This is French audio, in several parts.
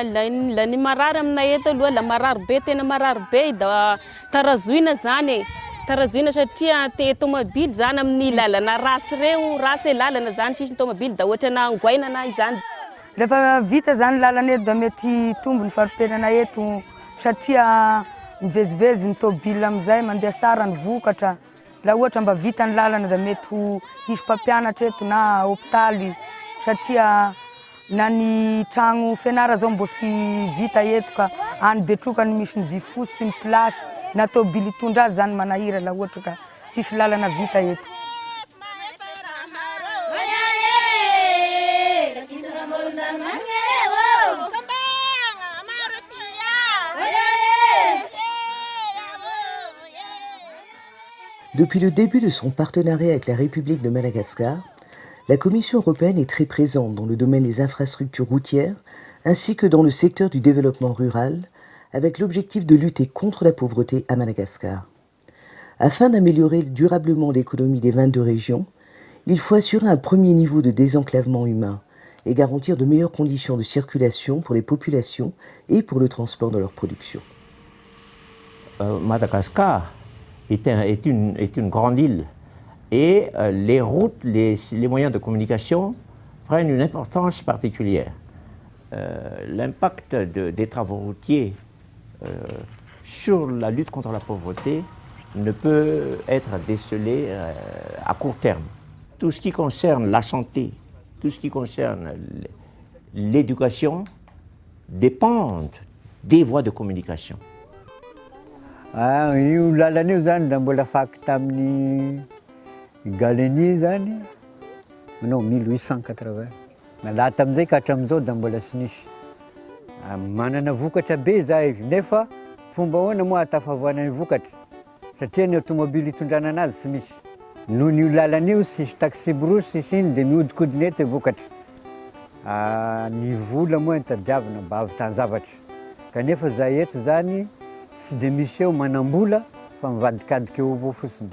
Lany marary aminay eto aloha, la marary be, tena marary be da tarazoina zany e. Tarazoina satria tomobily zany amin'ny lalana rasy reo, rasy e lalana zany tsisy tomobily da ohatrana angoaina na izany. Rehefa vita zany lalana eto da mety tombo ny fari-piainana eto satria mivezivezy ny tôbily amizay mandeha sara ny vokatra. La ohatra mba vita ny lalana da mety ho hisy mpampianatra eto na hôpitaly satria na ny tragno fianara zao mbo sy vita eto ka any Betroka ny misy ny vy fosy sy ny plasy na tôbily hitondra azy zany manahira la ohatra ka sisy lalana vita eto. Depuis le début de son partenariat avec la République de Madagascar, la Commission européenne est très présente dans le domaine des infrastructures routières ainsi que dans le secteur du développement rural, avec l'objectif de lutter contre la pauvreté à Madagascar. Afin d'améliorer durablement l'économie des 22 régions, il faut assurer un premier niveau de désenclavement humain et garantir de meilleures conditions de circulation pour les populations et pour le transport de leur production. Madagascar est une grande île et les routes, les moyens de communication prennent une importance particulière. L'impact des travaux routiers sur la lutte contre la pauvreté ne peut être décelé à court terme. Tout ce qui concerne la santé, tout ce qui concerne l'éducation dépendent des voies de communication. Io lalana io zany da mbola faky tamin'ny Galenie zany, non 1880. Laha tam'izay ka hatramin'izao da mbola sy nisy. Manana vokatra be zahay nefa fomba ahoana moa hatafavoana ny vokatra satria ny automobily hitondrana anazy sy misy. Noho io lalana io sisy taxi brosy sisy iny dia mihodinkodina eto vokatra. Ny vola moa tadiavina mba avy tanzavatra. Kanefa zahay eto zany sy dia misy eo manam-bola fa mivadikadika eo avao fotsiny.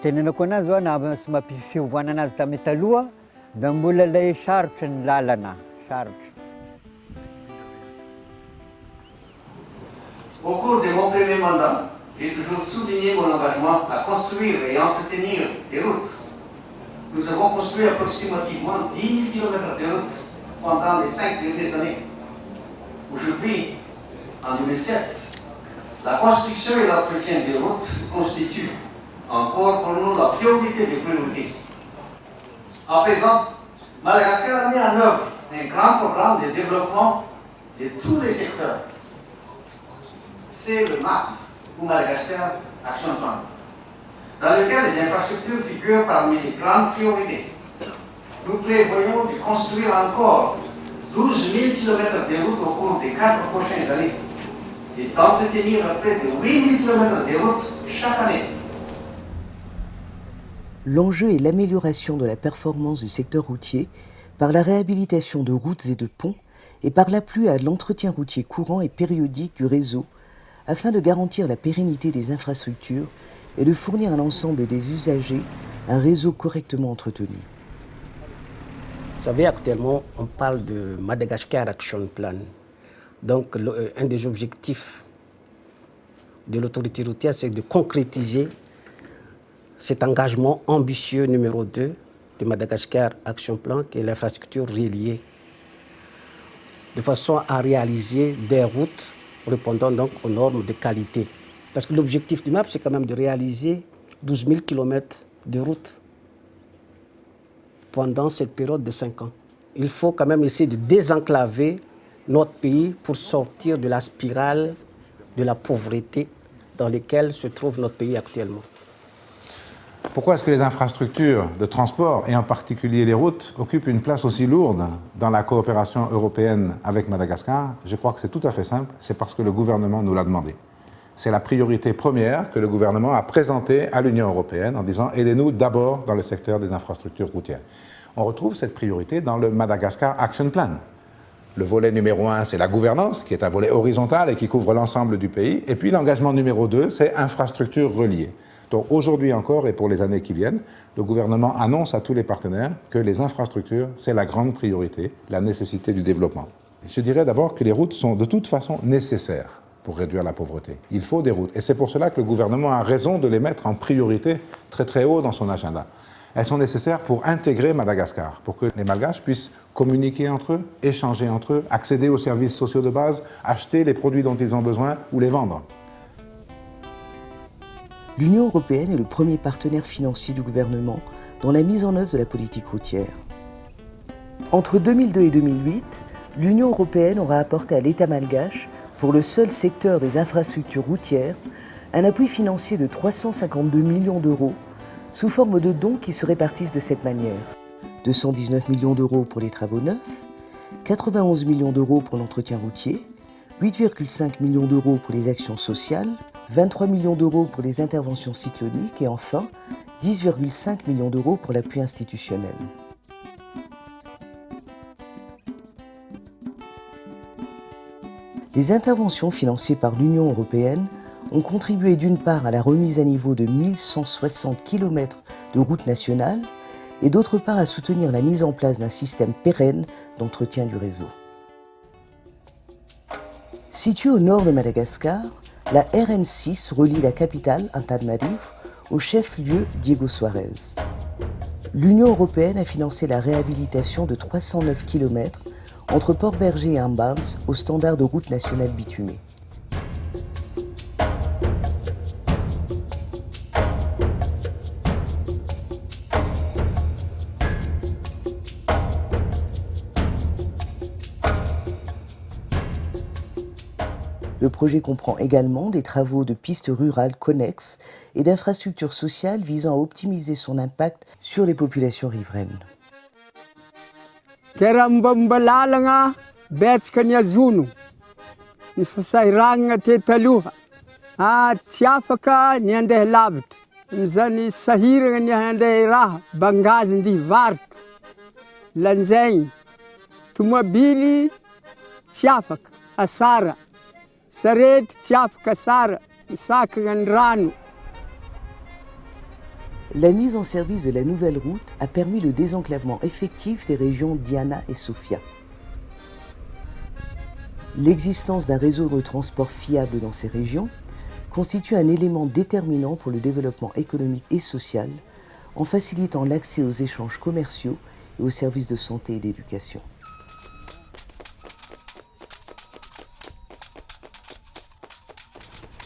Tenenako anazy hoe na sy mampisy fiovana anazy tamin'ny taloha da mbola lay sarotra ny lalana, sarotra. Au cours de mon premier mandat, j'ai toujours souligné mon engagement à construire et entretenir des routes. Nous avons construit approximativement 10 000 km de routes pendant les 5 dernières années. Aujourd'hui, en 2007, la construction et l'entretien des routes constituent encore pour nous la priorité des priorités. À présent, Madagascar a mis en œuvre un grand programme de développement de tous les secteurs. C'est le MAP, ou Madagascar Action Plan, dans lequel les infrastructures figurent parmi les grandes priorités. Nous prévoyons de construire encore 12 000 km de routes au cours des 4 prochaines années et d'entretenir près de 8 000 km de routes chaque année. L'enjeu est l'amélioration de la performance du secteur routier par la réhabilitation de routes et de ponts et par l'appui à l'entretien routier courant et périodique du réseau afin de garantir la pérennité des infrastructures et de fournir à l'ensemble des usagers un réseau correctement entretenu. Vous savez, actuellement, on parle de Madagascar Action Plan. Donc, un des objectifs de l'autorité routière, c'est de concrétiser cet engagement ambitieux numéro 2 de Madagascar Action Plan, qui est l'infrastructure reliée, de façon à réaliser des routes répondant donc aux normes de qualité. Parce que l'objectif du MAP, c'est quand même de réaliser 12 000 km de routes pendant cette période de 5 ans. Il faut quand même essayer de désenclaver notre pays pour sortir de la spirale de la pauvreté dans laquelle se trouve notre pays actuellement. Pourquoi est-ce que les infrastructures de transport, et en particulier les routes, occupent une place aussi lourde dans la coopération européenne avec Madagascar? Je crois que c'est tout à fait simple, c'est parce que le gouvernement nous l'a demandé. C'est la priorité première que le gouvernement a présentée à l'Union européenne en disant « aidez-nous d'abord dans le secteur des infrastructures routières ». On retrouve cette priorité dans le Madagascar Action Plan. Le volet numéro 1, c'est la gouvernance, qui est un volet horizontal et qui couvre l'ensemble du pays. Et puis l'engagement numéro 2, c'est infrastructures reliées. Donc aujourd'hui encore et pour les années qui viennent, le gouvernement annonce à tous les partenaires que les infrastructures, c'est la grande priorité, la nécessité du développement. Je dirais d'abord que les routes sont de toute façon nécessaires pour réduire la pauvreté. Il faut des routes. Et c'est pour cela que le gouvernement a raison de les mettre en priorité très très haut dans son agenda. Elles sont nécessaires pour intégrer Madagascar, pour que les Malgaches puissent communiquer entre eux, échanger entre eux, accéder aux services sociaux de base, acheter les produits dont ils ont besoin ou les vendre. L'Union européenne est le premier partenaire financier du gouvernement dans la mise en œuvre de la politique routière. Entre 2002 et 2008, l'Union européenne aura apporté à l'État malgache, pour le seul secteur des infrastructures routières, un appui financier de 352 millions d'euros sous forme de dons qui se répartissent de cette manière. 219 millions d'euros pour les travaux neufs, 91 millions d'euros pour l'entretien routier, 8,5 millions d'euros pour les actions sociales, 23 millions d'euros pour les interventions cycloniques et enfin 10,5 millions d'euros pour l'appui institutionnel. Les interventions financées par l'Union européenne ont contribué d'une part à la remise à niveau de 1160 km de routes nationales et d'autre part à soutenir la mise en place d'un système pérenne d'entretien du réseau. Située au nord de Madagascar, la RN6 relie la capitale, Antananarivo, au chef-lieu Diego Suarez. L'Union européenne a financé la réhabilitation de 309 km entre Port-Berger et Ambans aux standards de route nationale bitumée. Le projet comprend également des travaux de pistes rurales connexes et d'infrastructures sociales visant à optimiser son impact sur les populations riveraines. Kerambalalanga betsaka ny azono ny fasahiragna tetaloha tsy afaka ny andeha lavitra amizany sahiragna ny andeha raha bangazy ndi varitra lanjaigny tomobily tsy afaka asara sarety tsy afaka asara misakagna ny rano. La mise en service de la nouvelle route a permis le désenclavement effectif des régions Diana et Sofia. L'existence d'un réseau de transport fiable dans ces régions constitue un élément déterminant pour le développement économique et social en facilitant l'accès aux échanges commerciaux et aux services de santé et d'éducation.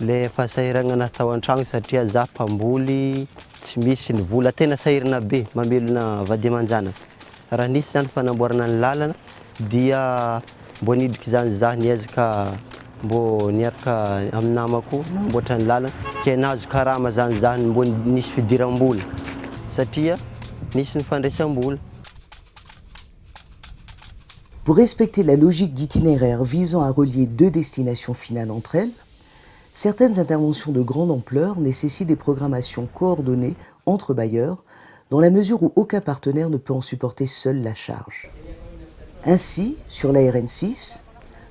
Le fasahiragna natao an-tragno satria za mpamboly tsy misy ny vola tena sahirana be mamelona vady aman-janaka. Raha nisy zany fanamboarana ny lalana dia mbo nidriky zany za niezaka mbo niaraka amin'ny namako namboatra ny lalana ke nahazo karama zany za mbo nisy fidiram-bola satria nisy ny fandraisam-bola. Pour respecter la logique d'itinéraire visant à relier deux destinations finales entre elles, certaines interventions de grande ampleur nécessitent des programmations coordonnées entre bailleurs, dans la mesure où aucun partenaire ne peut en supporter seul la charge. Ainsi, sur la RN6,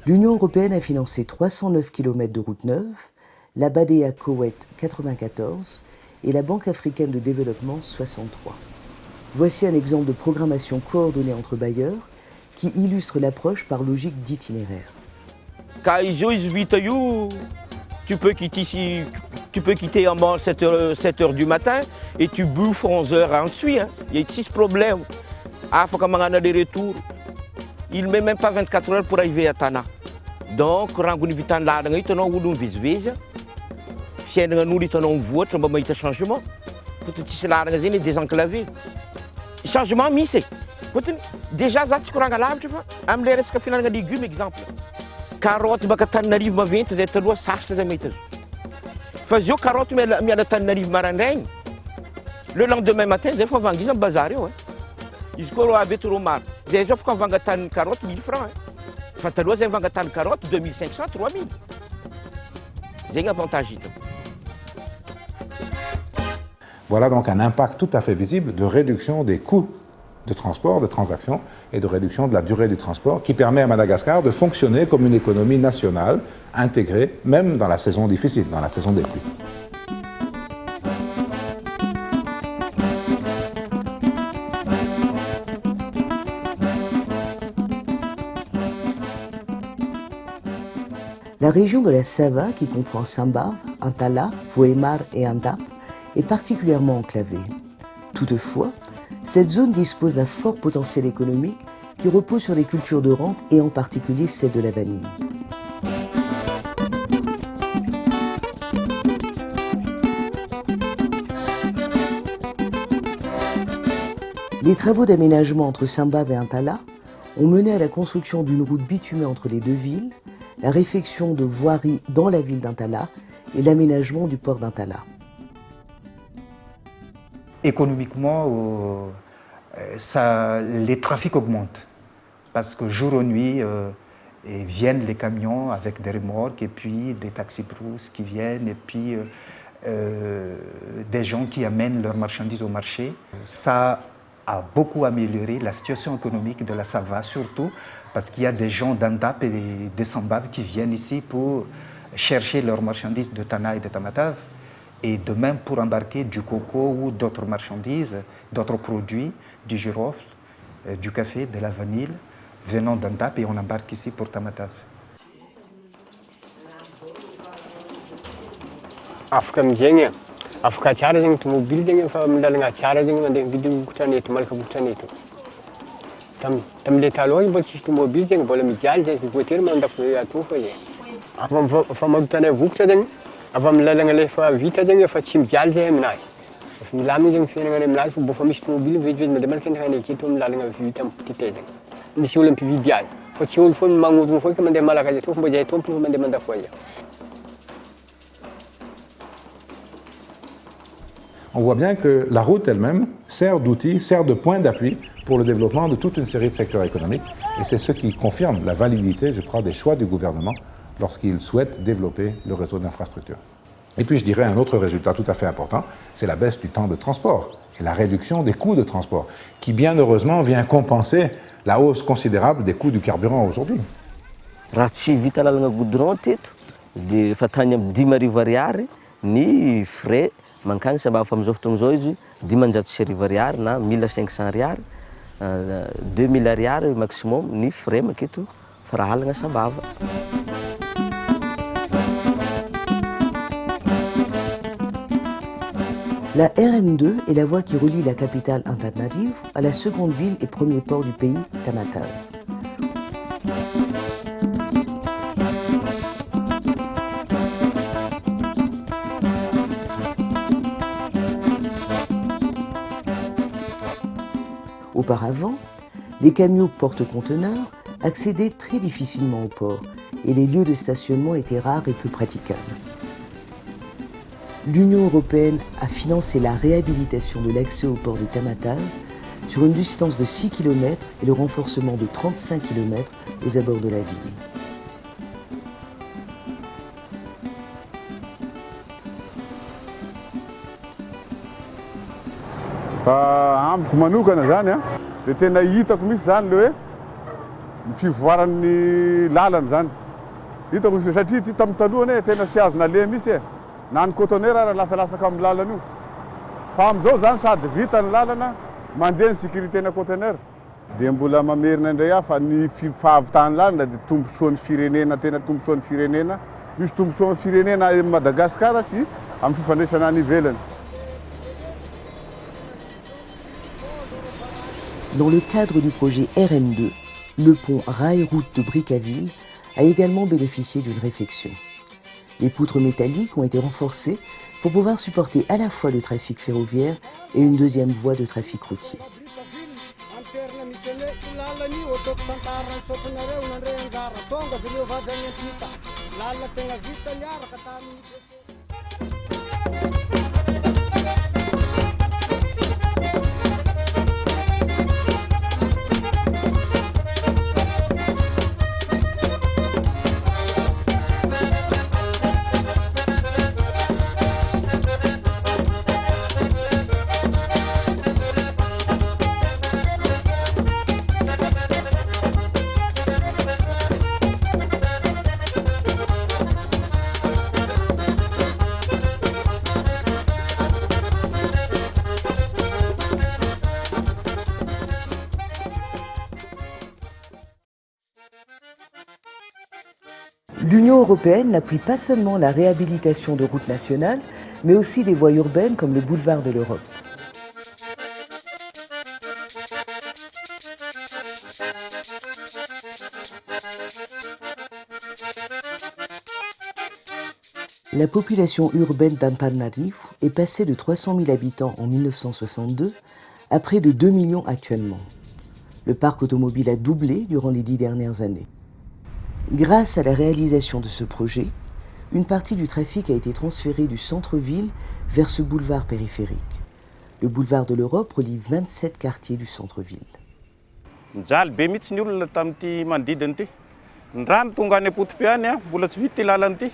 l'Union européenne a financé 309 km de routes neuves, la Badea Koweït 94 et la Banque africaine de développement 63. Voici un exemple de programmation coordonnée entre bailleurs qui illustre l'approche par logique d'itinéraire. Tu peux quitter en bas 7 heures du matin et tu bouffes 11 heures ensuite. Hein. Il y a 6 problèmes. Il faut qu'on ait des retours. Il ne met même pas 24 heures pour arriver à Tana. Donc, quand on est là, on est en vis-vis. Si on est en voie, on va changement. Quand tu es là, on est désenclavé. Changement, c'est. Déjà, c'est courant à l'arbre, tu vois. On a resté finalement des légumes, exemple. Carotte baka Tananarivo maventy zay taloha sarotra zay mahita azy. Fa zio carotte miala Tananarivo maraindraigny. Le lendemain matin zay fa vanga izy amin'ny bazary eo. Izy koa rô avy eto rô maro. Zay zao fa mivanga tany carotte 1000 francs. Fa taloha zay mivanga tany carotte 2500 3000. Zay ny avantage hita. Voilà donc un impact tout à fait visible de réduction des coûts de transport, de transactions et de réduction de la durée du transport qui permet à Madagascar de fonctionner comme une économie nationale intégrée, même dans la saison difficile, dans la saison des pluies. La région de la Sava, qui comprend Sambava, Antala, Vohemar et Andap, est particulièrement enclavée. Toutefois, cette zone dispose d'un fort potentiel économique qui repose sur les cultures de rente et en particulier celle de la vanille. Les travaux d'aménagement entre Sambava et Antala ont mené à la construction d'une route bitumée entre les deux villes, la réfection de voiries dans la ville d'Antala et l'aménagement du port d'Antala. Économiquement, les trafics augmentent parce que jour et nuit viennent les camions avec des remorques et puis des taxis-brousses qui viennent et puis des gens qui amènent leurs marchandises au marché. Ça a beaucoup amélioré la situation économique de la Sava, surtout parce qu'il y a des gens d'Andap et de Sambava qui viennent ici pour chercher leurs marchandises de Tana et de Tamatave, et de même pour embarquer du coco ou d'autres marchandises, d'autres produits, du girofle, du café, de la vanille, venant d'Andap et on embarque ici pour Tamatave. Afaka tsara zegny tomobily zegny efa milalagna tsara zegny mandeha mividy bokotrany eto malaka bokotrany eto. Tamile taloha mbola tsisy tomobily zegny mbola mijaly zegny voiture mandafo ato fa zegny. Afa mampitany vokotra zegny afa milalagna le efa vita zegny efa tsy mijaly zegny aminazy. Efa milamina zegny fiainagna aminazy fa bofa misy tomobily vetivety mandeha malaka entrany aketo milalagna vita mipotité zegny. Misy olo mpividy azy. Fa tsy olo foana magnodogno foana mandeha malaka azy ato fa mbo zahay tompony fa mandeha mandafo azy. On voit bien que la route elle-même sert d'outil, sert de point d'appui pour le développement de toute une série de secteurs économiques. Et c'est ce qui confirme la validité, je crois, des choix du gouvernement lorsqu'il souhaite développer le réseau d'infrastructures. Et puis je dirais un autre résultat tout à fait important, c'est la baisse du temps de transport et la réduction des coûts de transport, qui bien heureusement vient compenser la hausse considérable des coûts du carburant aujourd'hui. Raha tsy vita lalagna goudron teto dia efa tany amin'ny 10,000 ariary ny frais mankagny Sambava fa amin'izao fotoana izao izy 900 ariary na 1500 ariary 2000 ariary maximum ny frais maketo fa raha halagna Sambava. La RN2 est la voie qui relie la capitale Antananarivo à la seconde ville et premier port du pays, Tamatave. Auparavant, les camions porte-conteneurs accédaient très difficilement au port et les lieux de stationnement étaient rares et peu praticables. L'Union européenne a financé la réhabilitation de l'accès au port de Tamatave sur une distance de 6 km et le renforcement de 35 km aux abords de la ville. Amiko manokana zany a dia tena hitako misy zany le hoe fivoaran'ny lalana zany hitako satria ty tamin'ny talohany tena tsy azo naleha misy e na ny cotonner raha lasalasaka amin'ny lalana io fa amin'izao zany sady vita ny lalana mandeha ny sécurité-na conteneur dia mbola mamerina indray aho fa ny fahavitany lalana dia tombosoan'ny firenena tena tombosoan'ny firenena misy tombosoan'ny firenena Madagasikara sy amin'ny fifandraisana any ivelany. Dans le cadre du projet RN2, le pont rail-route de Brickaville a également bénéficié d'une réfection. Les poutres métalliques ont été renforcées pour pouvoir supporter à la fois le trafic ferroviaire et une deuxième voie de trafic routier. L'Union européenne n'appuie pas seulement la réhabilitation de routes nationales, mais aussi des voies urbaines comme le boulevard de l'Europe. La population urbaine d'Antananarivo est passée de 300 000 habitants en 1962 à près de 2 millions actuellement. Le parc automobile a doublé durant les 10 dernières années. Grâce à la réalisation de ce projet, une partie du trafic a été transférée du centre-ville vers ce boulevard périphérique. Le boulevard de l'Europe relie 27 quartiers du centre-ville. Mijaly be mihitsy ny olona tamin'ity manodidina ity. Ny rano tonga any Apotope any mbola tsy vita ity lalana ity.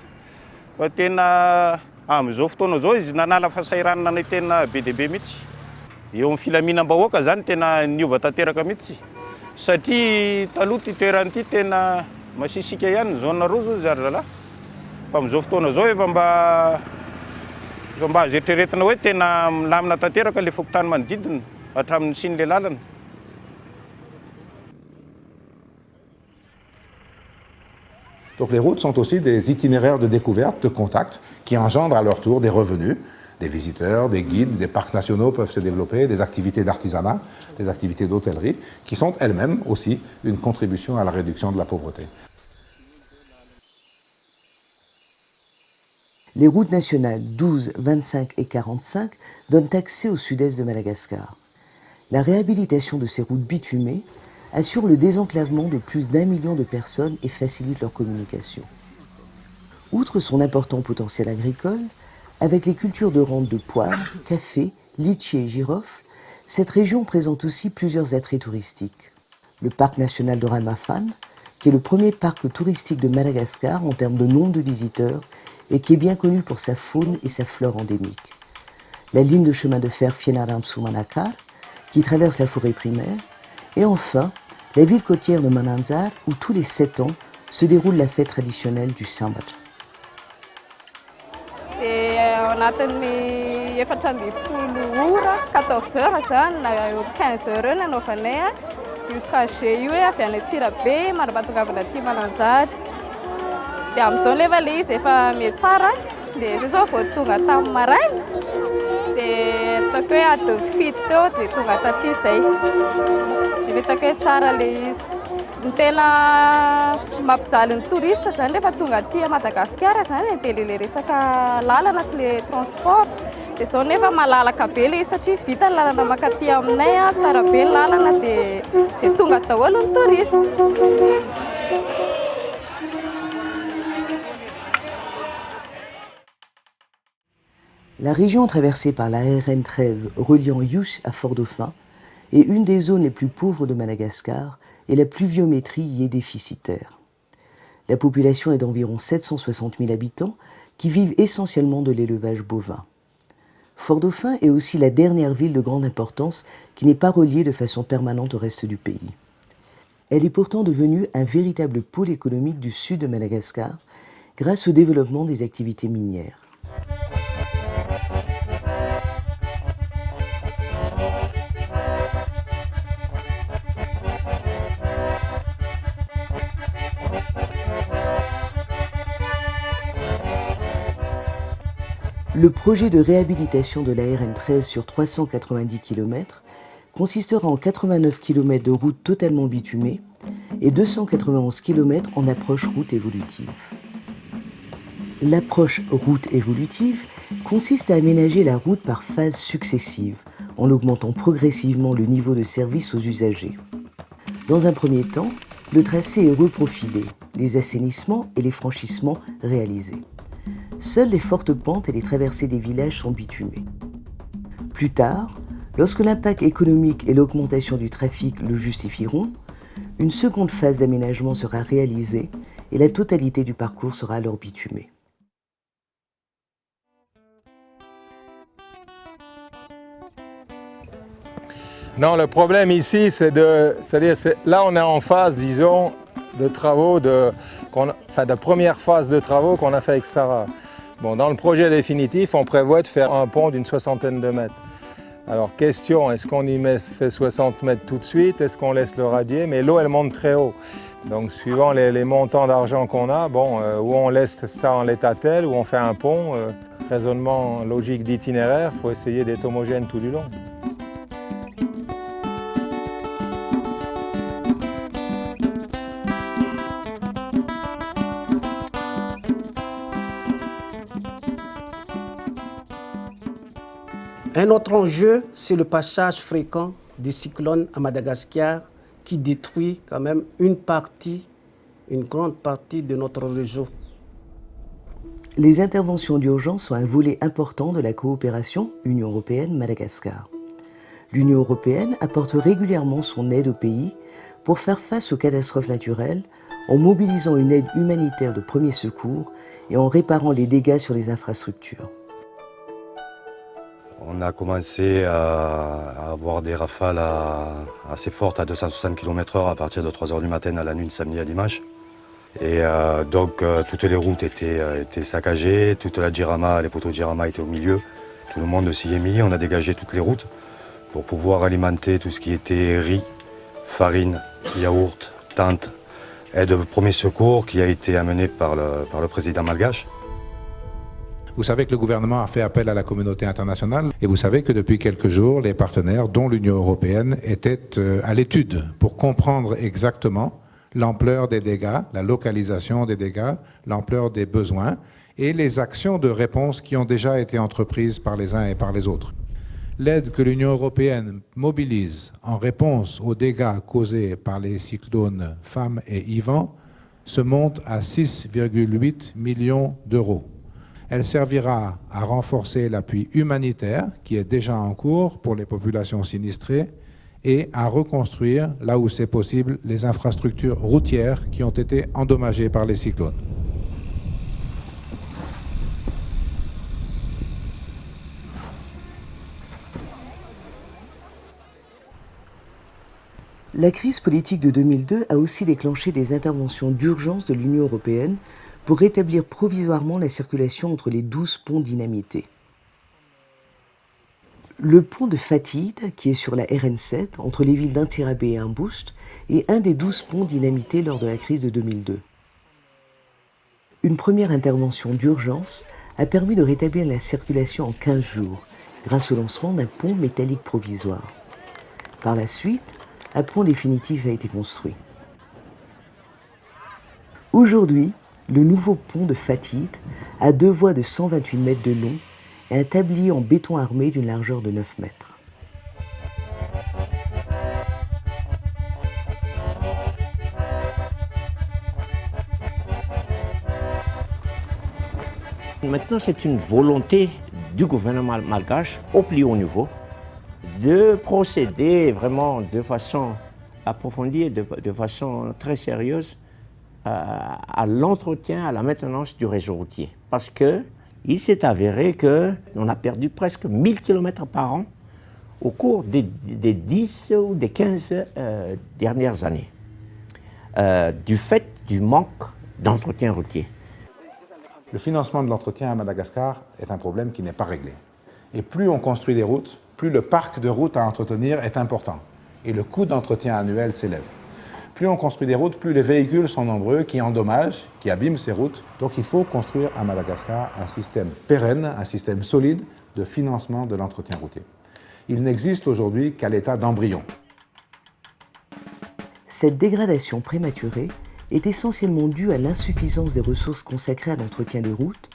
Fa tena amin'izao fotoana izao izy nanala fahasahiranana ny tena be dia be mihitsy. Eo amin'ny filaminam-bahoaka zany tena niova tanteraka mihitsy. Satria taloha ity toerana ity tena masisika ihany zone roa zao zary. Fa amin'izao fotoana izao efa mba azo eritreretina hoe tena milamina tanteraka ilay fokontany manodidina hatramin'ny sin'ilay lalana. Donc les routes sont aussi des itinéraires de découverte, de contact, qui engendrent à leur tour des revenus. Des visiteurs, des guides, des parcs nationaux peuvent se développer, des activités d'artisanat, des activités d'hôtellerie, qui sont elles-mêmes aussi une contribution à la réduction de la pauvreté. Les routes nationales 12, 25 et 45 donnent accès au sud-est de Madagascar. La réhabilitation de ces routes bitumées assure le désenclavement de plus d'1 million de personnes et facilite leur communication. Outre son important potentiel agricole, avec les cultures de rente de poivre, café, litchi et girofle, cette région présente aussi plusieurs attraits touristiques. Le parc national de Ramafan, qui est le premier parc touristique de Madagascar en termes de nombre de visiteurs et qui est bien connu pour sa faune et sa flore endémique. La ligne de chemin de fer Fienaram-Sumanakar, qui traverse la forêt primaire, et enfin, la ville côtière de Mananzar, où tous les 7 ans se déroule la fête traditionnelle du Sambat. Anatin'ny 14 heures zany na 15 heures eo nanaovanay io trajet io avy any Antsirabe mandrabatongavana aty Mananjary. Dia amin'izao nefa ilay izy efa mety tsara dia zay zao vao tonga tamin'ny maraina dia ataoko hoe ady 7 teo dia tonga taty izay. Dia hitako hoe tsara ilay izy. Ny tena mampijaly ny touriste zany rehefa tonga aty Madagasikara zany dia ilay resaka lalana sy ilay transport. Dia izao nefa malalaka be ilay satria vita ny lalana makaty aminay tsara be ny lalana dia tonga daholo ny touriste. La région traversée par la RN 13 reliant Yous à Fort-Dauphin est une des zones les plus pauvres de Madagascar et la pluviométrie y est déficitaire. La population est d'environ 760 000 habitants qui vivent essentiellement de l'élevage bovin. Fort-Dauphin est aussi la dernière ville de grande importance qui n'est pas reliée de façon permanente au reste du pays. Elle est pourtant devenue un véritable pôle économique du sud de Madagascar grâce au développement des activités minières. Le projet de réhabilitation de la RN 13 sur 390 km consistera en 89 km de route totalement bitumée et 291 km en approche route évolutive. L'approche route évolutive consiste à aménager la route par phases successives en augmentant progressivement le niveau de service aux usagers. Dans un premier temps, le tracé est reprofilé, les assainissements et les franchissements réalisés. Seules les fortes pentes et les traversées des villages sont bitumées. Plus tard, lorsque l'impact économique et l'augmentation du trafic le justifieront, une seconde phase d'aménagement sera réalisée et la totalité du parcours sera alors bitumée. Non, le problème ici, c'est-à-dire là on est en phase, disons, de travaux, de première phase de travaux qu'on a fait avec Sarah. Bon, dans le projet définitif, on prévoit de faire un pont d'une 60aine de mètres. Alors question, est-ce qu'on y fait 60 mètres tout de suite? Est-ce qu'on laisse le radier? Mais l'eau, elle monte très haut. Donc suivant les montants d'argent qu'on a, bon, où on laisse ça en l'état tel, où on fait un pont, raisonnement logique d'itinéraire, il faut essayer d'être homogène tout du long. Un autre enjeu, c'est le passage fréquent des cyclones à Madagascar qui détruit quand même une grande partie de notre réseau. Les interventions d'urgence sont un volet important de la coopération Union européenne-Madagascar. L'Union européenne apporte régulièrement son aide au pays pour faire face aux catastrophes naturelles en mobilisant une aide humanitaire de premier secours et en réparant les dégâts sur les infrastructures. On a commencé à avoir des rafales assez fortes à 260 km/h à partir de 3 h du matin à la nuit de samedi à dimanche. Et donc toutes les routes étaient saccagées, toute la Djirama, les poteaux de Djirama étaient au milieu. Tout le monde s'y est mis, on a dégagé toutes les routes pour pouvoir alimenter tout ce qui était riz, farine, yaourt, tente, aide de premier secours qui a été amenée par le président malgache. Vous savez que le gouvernement a fait appel à la communauté internationale et vous savez que depuis quelques jours, les partenaires, dont l'Union européenne, étaient à l'étude pour comprendre exactement l'ampleur des dégâts, la localisation des dégâts, l'ampleur des besoins et les actions de réponse qui ont déjà été entreprises par les uns et par les autres. L'aide que l'Union européenne mobilise en réponse aux dégâts causés par les cyclones Fam et Ivan se monte à 6,8 millions d'euros. Elle servira à renforcer l'appui humanitaire qui est déjà en cours pour les populations sinistrées et à reconstruire, là où c'est possible, les infrastructures routières qui ont été endommagées par les cyclones. La crise politique de 2002 a aussi déclenché des interventions d'urgence de l'Union européenne pour rétablir provisoirement la circulation entre les 12 ponts dynamités. Le pont de Fatih, qui est sur la RN7, entre les villes d'Intirabé et Imboust, est un des 12 ponts dynamités lors de la crise de 2002. Une première intervention d'urgence a permis de rétablir la circulation en 15 jours, grâce au lancement d'un pont métallique provisoire. Par la suite, un pont définitif a été construit. Aujourd'hui, le nouveau pont de Fatih a 2 voies de 128 mètres de long et un tablier en béton armé d'une largeur de 9 mètres. Maintenant, c'est une volonté du gouvernement malgache au plus haut niveau de procéder vraiment de façon approfondie, de façon très sérieuse à l'entretien, à la maintenance du réseau routier. Parce qu'il s'est avéré qu'on a perdu presque 1000 km par an au cours des 10 ou des 15 dernières années, du fait du manque d'entretien routier. Le financement de l'entretien à Madagascar est un problème qui n'est pas réglé. Et plus on construit des routes, plus le parc de routes à entretenir est important. Et le coût d'entretien annuel s'élève. Plus on construit des routes, plus les véhicules sont nombreux, qui endommagent, qui abîment ces routes. Donc il faut construire à Madagascar un système pérenne, un système solide de financement de l'entretien routier. Il n'existe aujourd'hui qu'à l'état d'embryon. Cette dégradation prématurée est essentiellement due à l'insuffisance des ressources consacrées à l'entretien des routes,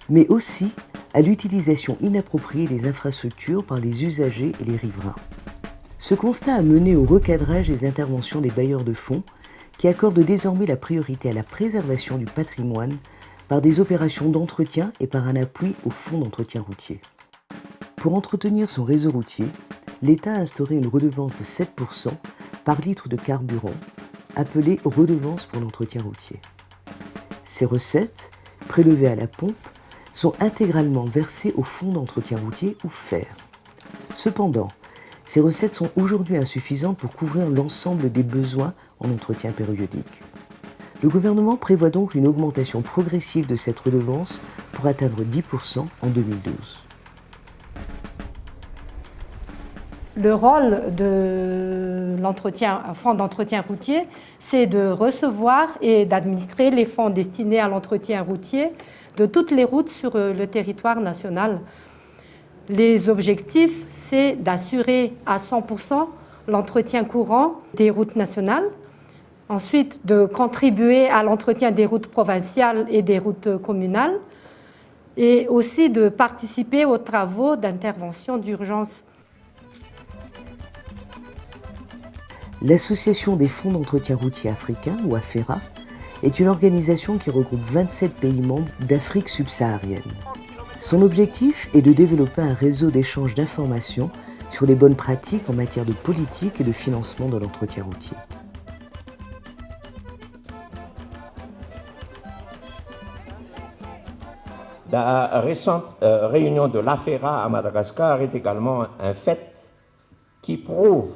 mais aussi à l'utilisation inappropriée des infrastructures par les usagers et les riverains. Ce constat a mené au recadrage des interventions des bailleurs de fonds qui accordent désormais la priorité à la préservation du patrimoine par des opérations d'entretien et par un appui au fonds d'entretien routier. Pour entretenir son réseau routier, l'État a instauré une redevance de 7% par litre de carburant, appelée redevance pour l'entretien routier. Ces recettes, prélevées à la pompe, sont intégralement versées au fonds d'entretien routier ou FER. Cependant, ces recettes sont aujourd'hui insuffisantes pour couvrir l'ensemble des besoins en entretien périodique. Le gouvernement prévoit donc une augmentation progressive de cette redevance pour atteindre 10% en 2012. Le rôle de l'entretien, un fonds d'entretien routier, c'est de recevoir et d'administrer les fonds destinés à l'entretien routier de toutes les routes sur le territoire national. Les objectifs, c'est d'assurer à 100% l'entretien courant des routes nationales, ensuite de contribuer à l'entretien des routes provinciales et des routes communales, et aussi de participer aux travaux d'intervention d'urgence. L'Association des fonds d'entretien routier africains, ou AFERA, est une organisation qui regroupe 27 pays membres d'Afrique subsaharienne. Son objectif est de développer un réseau d'échange d'informations sur les bonnes pratiques en matière de politique et de financement de l'entretien routier. La récente réunion de l'AFERA à Madagascar est également un fait qui prouve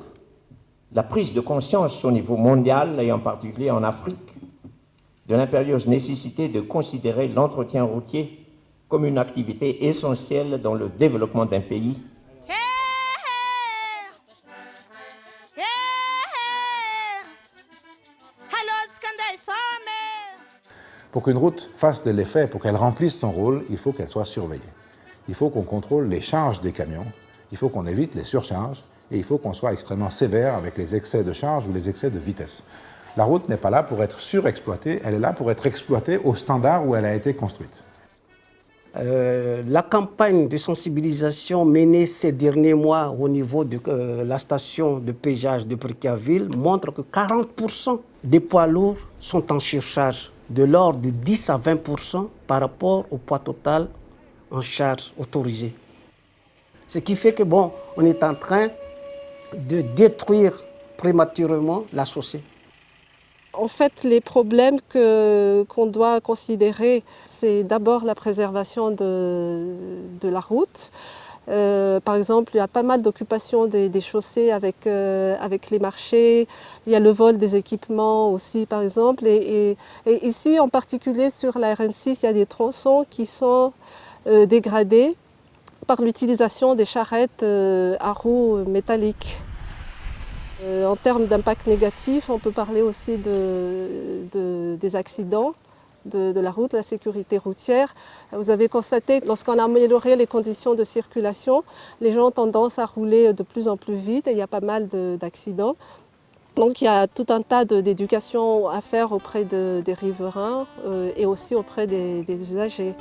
la prise de conscience au niveau mondial et en particulier en Afrique de l'impérieuse nécessité de considérer l'entretien routier comme une activité essentielle dans le développement d'un pays. Pour qu'une route fasse de l'effet, pour qu'elle remplisse son rôle, il faut qu'elle soit surveillée. Il faut qu'on contrôle les charges des camions, il faut qu'on évite les surcharges et il faut qu'on soit extrêmement sévère avec les excès de charge ou les excès de vitesse. La route n'est pas là pour être surexploitée, elle est là pour être exploitée au standard où elle a été construite. La campagne de sensibilisation menée ces derniers mois au niveau de la station de péage de Brickaville montre que 40% des poids lourds sont en surcharge, de l'ordre de 10 à 20% par rapport au poids total en charge autorisé. Ce qui fait que bon, on est en train de détruire prématurément la chaussée. En fait, les problèmes qu'on doit considérer, c'est d'abord la préservation de la route. Par exemple, il y a pas mal d'occupations des chaussées avec les marchés. Il y a le vol des équipements aussi, par exemple. Et ici, en particulier sur la RN6, il y a des tronçons qui sont dégradés par l'utilisation des charrettes à roues métalliques. En termes d'impact négatif, on peut parler aussi des accidents de la route, la sécurité routière. Vous avez constaté que lorsqu'on a amélioré les conditions de circulation, les gens ont tendance à rouler de plus en plus vite et il y a pas mal d'accidents. Donc il y a tout un tas d'éducation à faire auprès des riverains et aussi auprès des usagers.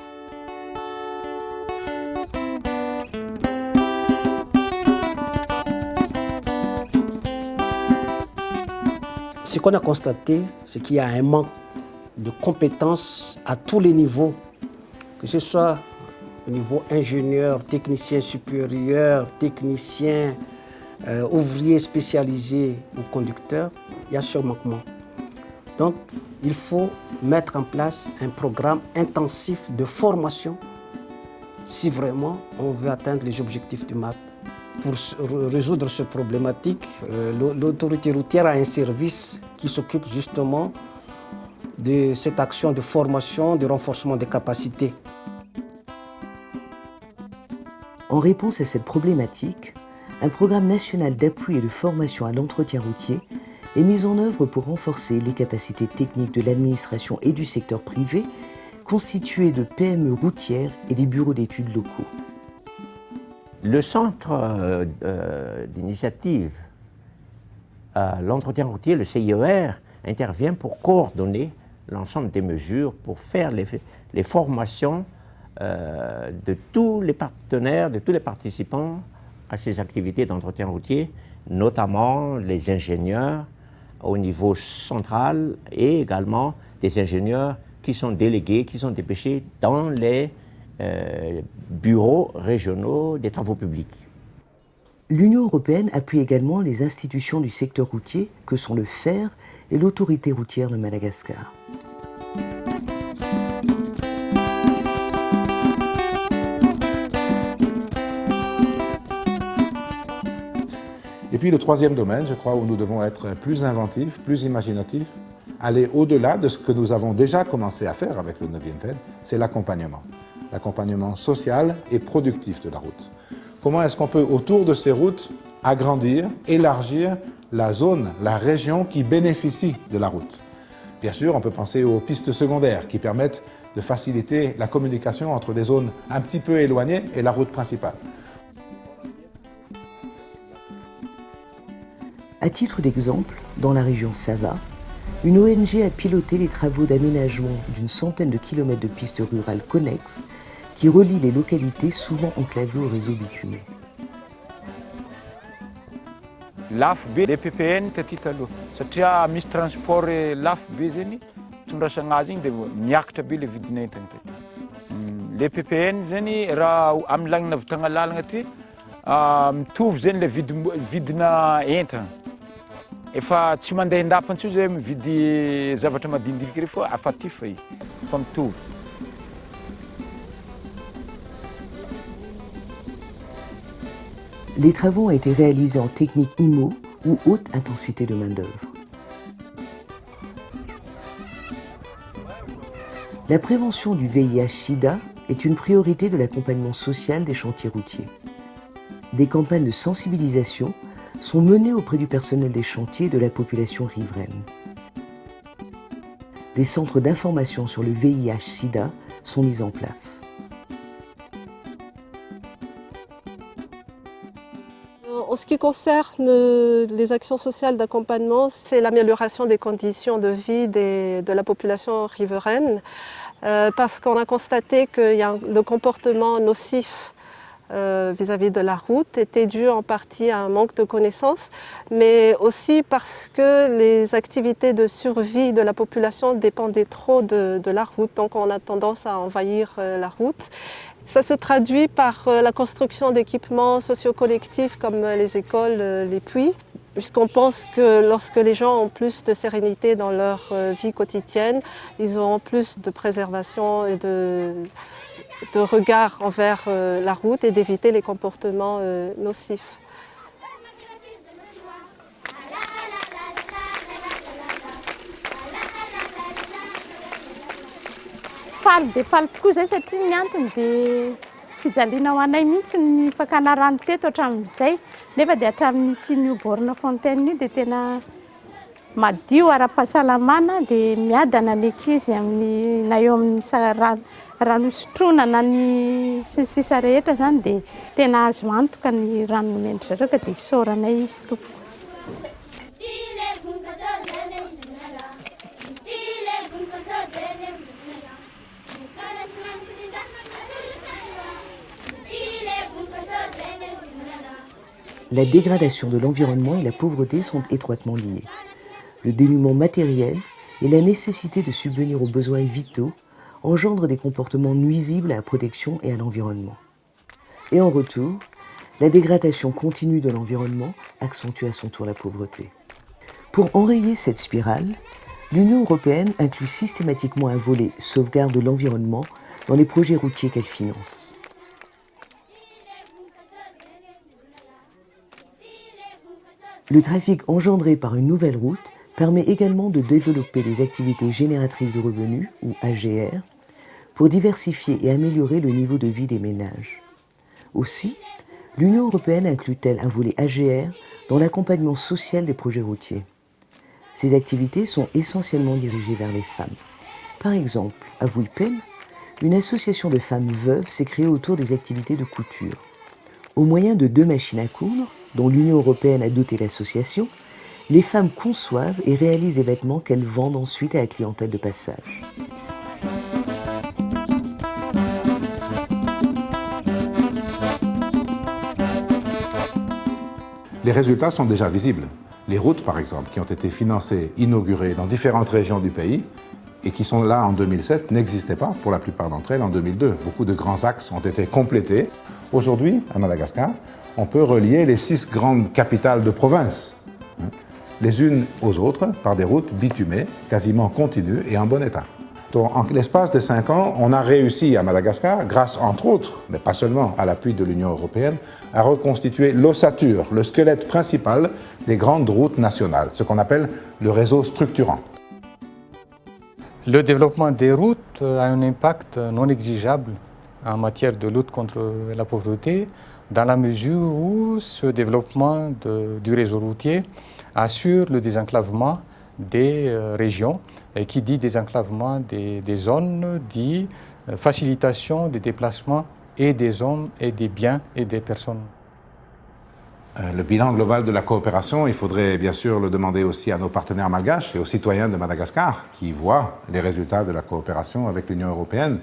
Ce qu'on a constaté, c'est qu'il y a un manque de compétences à tous les niveaux, que ce soit au niveau ingénieur, technicien supérieur, technicien, ouvrier spécialisé ou conducteur, il y a ce manquement. Donc, il faut mettre en place un programme intensif de formation si vraiment on veut atteindre les objectifs du MAP. Pour résoudre cette problématique, l'autorité routière a un service qui s'occupe justement de cette action de formation, de renforcement des capacités. En réponse à cette problématique, un programme national d'appui et de formation à l'entretien routier est mis en œuvre pour renforcer les capacités techniques de l'administration et du secteur privé, constitué de PME routières et des bureaux d'études locaux. Le centre d'initiative à l'entretien routier, le CIER, intervient pour coordonner l'ensemble des mesures, pour faire les formations de tous les partenaires, de tous les participants à ces activités d'entretien routier, notamment les ingénieurs au niveau central et également des ingénieurs qui sont délégués, qui sont dépêchés dans les bureaux régionaux des travaux publics. L'Union européenne appuie également les institutions du secteur routier que sont le FER et l'autorité routière de Madagascar. Et puis le troisième domaine, je crois, où nous devons être plus inventifs, plus imaginatifs, aller au-delà de ce que nous avons déjà commencé à faire avec le 9e FED, c'est l'accompagnement. L'accompagnement social et productif de la route. Comment est-ce qu'on peut, autour de ces routes, agrandir, élargir la zone, la région qui bénéficie de la route. Bien sûr, on peut penser aux pistes secondaires qui permettent de faciliter la communication entre des zones un petit peu éloignées et la route principale. À titre d'exemple, dans la région Sava, une ONG a piloté les travaux d'aménagement d'une centaine de kilomètres de pistes rurales connexes qui relient les localités souvent enclavées au réseau bitumé. Lafo be le PPN taty taloha satria misy transport lafo be zany tondrasana azy igny dia miakatra be le vidin'entana taty. Le PPN zany raha amin'ny lagnina vitagna lalagna ty mitovy zany le vidina entana. Efa tsy mandeha indapantso zay mividy zavatra madinidiniky refa afa ty fa fa mitovy. Les travaux ont été réalisés en technique IMO ou haute intensité de main-d'œuvre. La prévention du VIH-Sida est une priorité de l'accompagnement social des chantiers routiers. Des campagnes de sensibilisation sont menées auprès du personnel des chantiers et de la population riveraine. Des centres d'information sur le VIH-Sida sont mis en place. En ce qui concerne les actions sociales d'accompagnement, c'est l'amélioration des conditions de vie de la population riveraine, parce qu'on a constaté que le comportement nocif vis-à-vis de la route était dû en partie à un manque de connaissances, mais aussi parce que les activités de survie de la population dépendaient trop de la route, donc on a tendance à envahir la route. Ça se traduit par la construction d'équipements socio-collectifs comme les écoles, les puits, puisqu'on pense que lorsque les gens ont plus de sérénité dans leur vie quotidienne, ils auront plus de préservation et de regard envers la route et d'éviter les comportements nocifs. Faly dia faly tokoa zay satria ny antony dia fijaliana ho anay mihitsy ny fakana rano teto hatramin'izay nefa dia hatramin'ny isin'io borne fontaine io dia tena madio ara-pahasalamana dia miadana ny ankizy amin'ny na eo amin'ny rano sotroina na ny sisa rehetra zany dia tena azo antoka ny rano nomendry zareo ka dia isaoranay izy tompoko. La dégradation de l'environnement et la pauvreté sont étroitement liées. Le dénuement matériel et la nécessité de subvenir aux besoins vitaux engendrent des comportements nuisibles à la protection et à l'environnement. Et en retour, la dégradation continue de l'environnement accentue à son tour la pauvreté. Pour enrayer cette spirale, l'Union européenne inclut systématiquement un volet sauvegarde de l'environnement dans les projets routiers qu'elle finance. Le trafic engendré par une nouvelle route permet également de développer des activités génératrices de revenus, ou AGR, pour diversifier et améliorer le niveau de vie des ménages. Aussi, l'Union européenne inclut-elle un volet AGR dans l'accompagnement social des projets routiers. Ces activités sont essentiellement dirigées vers les femmes. Par exemple, à Vuipen, une association de femmes veuves s'est créée autour des activités de couture. Au moyen de 2 machines à coudre, dont l'Union européenne a doté l'association, les femmes conçoivent et réalisent des vêtements qu'elles vendent ensuite à la clientèle de passage. Les résultats sont déjà visibles. Les routes, par exemple, qui ont été financées, inaugurées dans différentes régions du pays et qui sont là en 2007, n'existaient pas pour la plupart d'entre elles en 2002. Beaucoup de grands axes ont été complétés. Aujourd'hui, à Madagascar, on peut relier les 6 grandes capitales de province, les unes aux autres, par des routes bitumées, quasiment continues et en bon état. Donc, en l'espace de 5 ans, on a réussi à Madagascar, grâce entre autres, mais pas seulement à l'appui de l'Union européenne, à reconstituer l'ossature, le squelette principal des grandes routes nationales, ce qu'on appelle le réseau structurant. Le développement des routes a un impact non négligeable en matière de lutte contre la pauvreté, dans la mesure où ce développement du réseau routier assure le désenclavement des régions. Et qui dit désenclavement des zones, dit facilitation des déplacements et des hommes et des biens et des personnes. Le bilan global de la coopération, il faudrait bien sûr le demander aussi à nos partenaires malgaches et aux citoyens de Madagascar qui voient les résultats de la coopération avec l'Union européenne.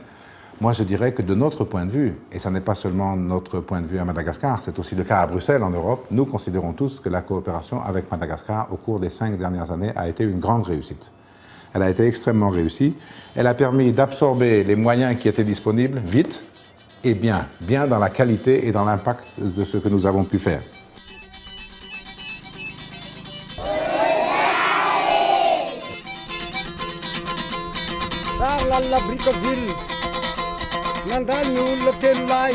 Moi, je dirais que de notre point de vue, et ce n'est pas seulement notre point de vue à Madagascar, c'est aussi le cas à Bruxelles, en Europe, nous considérons tous que la coopération avec Madagascar au cours des 5 dernières années a été une grande réussite. Elle a été extrêmement réussie. Elle a permis d'absorber les moyens qui étaient disponibles vite et bien dans la qualité et dans l'impact de ce que nous avons pu faire. Lalla Brickaville, Nandal Nul Telai,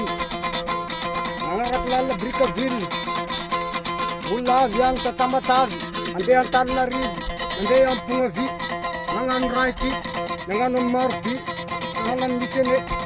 Nangarat Lalla Brickaville, Ula Vian Tatamatavi, and they are Tarnariv, and they are Pungavi, Nangan Raiti, Nangan Marpi, Nangan Missene.